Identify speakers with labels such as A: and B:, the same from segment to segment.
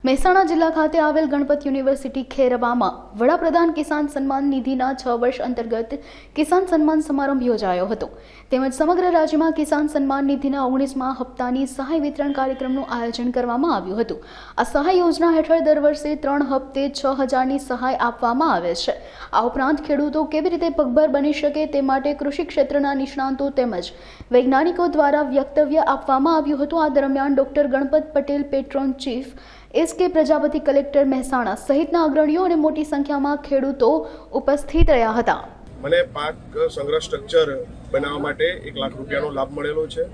A: મહેસાણા જિલ્લા ખાતે આવેલ ગણપત યુનિવર્સિટી ખેરવામાં વડાપ્રધાન કિસાન સન્માન નિધિના 6 વર્ષ અંતર્ગત કિસાન સન્માન સમારંભ યોજાયો હતો તેમજ સમગ્ર રાજ્યમાં કિસાન સન્માન નિધિના 19મા હપ્તાની સહાય વિતરણ કાર્યક્રમનું આયોજન કરવામાં આવ્યું હતું। આ સહાય યોજના હેઠળ દર વર્ષે 3 હપ્તે 6000ની સહાય આપવામાં આવે છે। આ ઉપરાંત ખેડૂતો કેવી રીતે પગભર બની શકે તે માટે કૃષિ ક્ષેત્રના નિષ્ણાતો તેમજ વૈજ્ઞાનિકો દ્વારા વક્તવ્ય આપવામાં આવ્યું હતું। આ દરમિયાન doctor Ganpat Patel, patron chief SK Prajapati, collector Mehsana સહિતના અગ્રણીઓ અને મોટી સંખ્યામાં ખેડૂતો ઉપસ્થિત રહ્યા હતા।
B: મને પાક સંગ્રહ સ્ટ્રક્ચર બનાવવા માટે 1 લાખ રૂપિયાનો લાભ મળેલો છે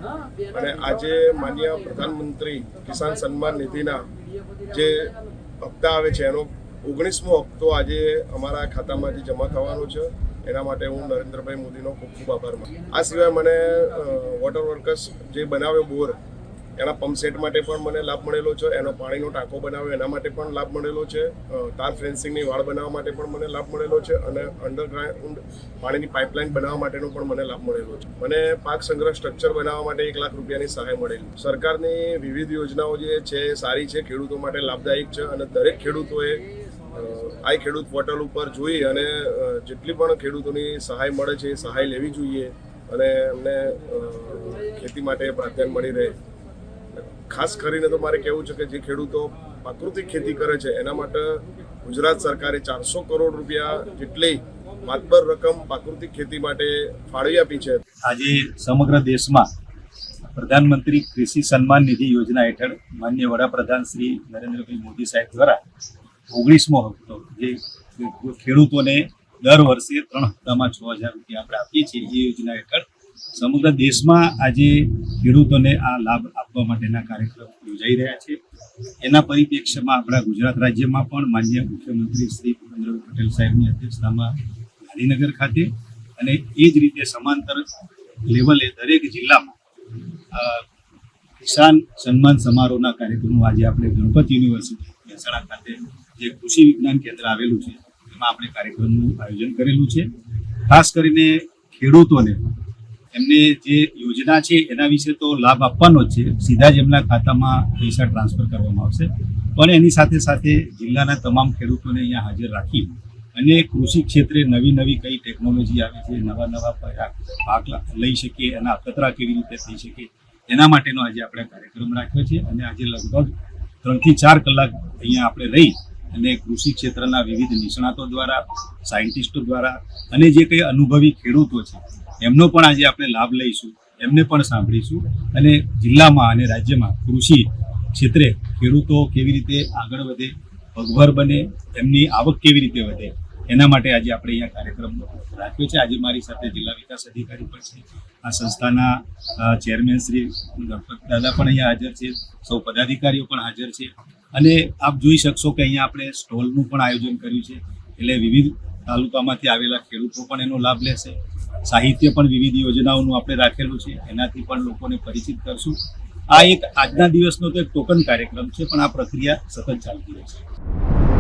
B: અને આજે માનનીય પ્રધાનમંત્રી કિસાન સન્માન નિધિના જે હપ્તા આવે છે એનો 19મો હપ્તો આજે અમારા ખાતામાં જે જમા થવાનો છે એના માટે હું નરેન્દ્રભાઈ મોદીનો ખૂબ ખૂબ આભાર માનું। આ સિવાય મને વોટર વર્કર્સ જે બનાવ્યો બોર એના પંપ સેટ માટે પણ મને લાભ મળેલો છે, એનો પાણીનો ટાંકો બનાવ્યો એના માટે પણ લાભ મળેલો છે, તાર ફેન્સિંગની વાડ બનાવવા માટે પણ મને લાભ મળેલો છે અને અંડરગ્રાઉન્ડ પાણીની પાઇપલાઇન બનાવવા માટેનો પણ મને લાભ મળેલો છે। મને પાક સંગ્રહ સ્ટ્રક્ચર બનાવવા માટે 1 લાખ રૂપિયાની સહાય મળેલી। સરકારની વિવિધ યોજનાઓ જે છે એ સારી છે, ખેડૂતો માટે લાભદાયક છે અને દરેક ખેડૂતોએ આ ખેડૂત પોર્ટલ ઉપર જોઈ અને જેટલી પણ ખેડૂતોની સહાય મળે છે એ સહાય લેવી જોઈએ અને એમને ખેતી માટે પ્રાધાન્ય મળી રહે। ખાસ કરીને તો મારે કહેવું છે કે જે ખેડૂતો પ્રાકૃતિક ખેતી કરે છે એના માટે ગુજરાત સરકારે 400 કરોડ રૂપિયા જેટલી માતબર રકમ પ્રાકૃતિક ખેતી માટે ફાળવી આપી છે।
C: આજે સમગ્ર દેશમાં પ્રધાનમંત્રી કૃષિ સન્માન નિધિ યોજના હેઠળ માનનીય વડાપ્રધાન શ્રી નરેન્દ્રભાઈ મોદી સાહેબ દ્વારા 19મો હપ્તો જે ખેડૂતોને દર વર્ષે 3 હપ્તામાં 6000 રૂપિયા આપણે આપીએ છીએ એ યોજના હેઠળ સમગ્ર દેશમાં આજે ખેડૂતોને આ લાભ આપવા માટેના કાર્યક્રમ યોજાઈ રહ્યા છે। એના પરિપ્રેક્ષ્યમાં આપણા ગુજરાત રાજ્યમાં પણ માનનીય મુખ્યમંત્રી શ્રી ભૂપેન્દ્રભાઈ પટેલ સાહેબની અધ્યક્ષતામાં ગાંધીનગર ખાતે અને એ જ રીતે સમાંતર લેવલે દરેક જિલ્લામાં કિસાન સન્માન સમારોહના કાર્યક્રમો આજે આપણે ગણપત યુનિવર્સિટી મહેસાણા ખાતે જે કૃષિ વિજ્ઞાન કેન્દ્ર આવેલું છે એમાં આપણે કાર્યક્રમનું આયોજન કરેલું છે। ખાસ કરીને ખેડૂતોને એમને જે યોજના છે એના વિશે તો લાભ આપવાનો જ છે, સીધા જ એમના ખાતામાં પૈસા ટ્રાન્સફર કરવામાં આવશે, પણ એની સાથે સાથે જિલ્લાના તમામ ખેડૂતોને અહીંયા હાજર રાખી અને કૃષિ ક્ષેત્રે નવી કઈ ટેકનોલોજી આવે છે, નવા પાક લઈ શકીએ, એના અખતરા કેવી રીતે થઈ શકે એના માટેનો આજે આપણે કાર્યક્રમ રાખ્યો છે અને આજે લગભગ 3 થી 4 કલાક અહીંયા આપણે રહી અને કૃષિ ક્ષેત્રના વિવિધ નિષ્ણાતો દ્વારા, સાયન્ટિસ્ટો દ્વારા અને જે કંઈ અનુભવી ખેડૂતો છે એમનો પણ આજે આપણે લાભ લઈશું, એમને પણ સાંભળીશું અને જિલ્લામાં અને રાજ્યમાં કૃષિ ક્ષેત્રે ખેડૂતો કેવી રીતે આગળ વધે, પગભર બને, એમની આવક કેવી રીતે વધે એના માટે આજે આપણે અહીંયા કાર્યક્રમ રાખ્યો છે। આજે મારી સાથે જિલ્લા વિકાસ અધિકારી પણ છે, આ સંસ્થાના ચેરમેન શ્રી ગણપત દાદા પણ અહીંયા હાજર છે, સૌ પદાધિકારીઓ પણ હાજર છે અને આપ જોઈ શકશો કે અહીંયા આપણે સ્ટોલનું પણ આયોજન કર્યું છે, એટલે વિવિધ તાલુકામાંથી આવેલા ખેડૂતો પણ એનો લાભ લેશે। સાહિત્ય પણ વિવિધ યોજનાઓનું આપણે રાખેલું છે, એનાથી પણ લોકોને પરિચિત કરશું। આ એક આજના દિવસનો તો એક ટોકન કાર્યક્રમ છે, પણ આ પ્રક્રિયા સતત ચાલતી રહેશે।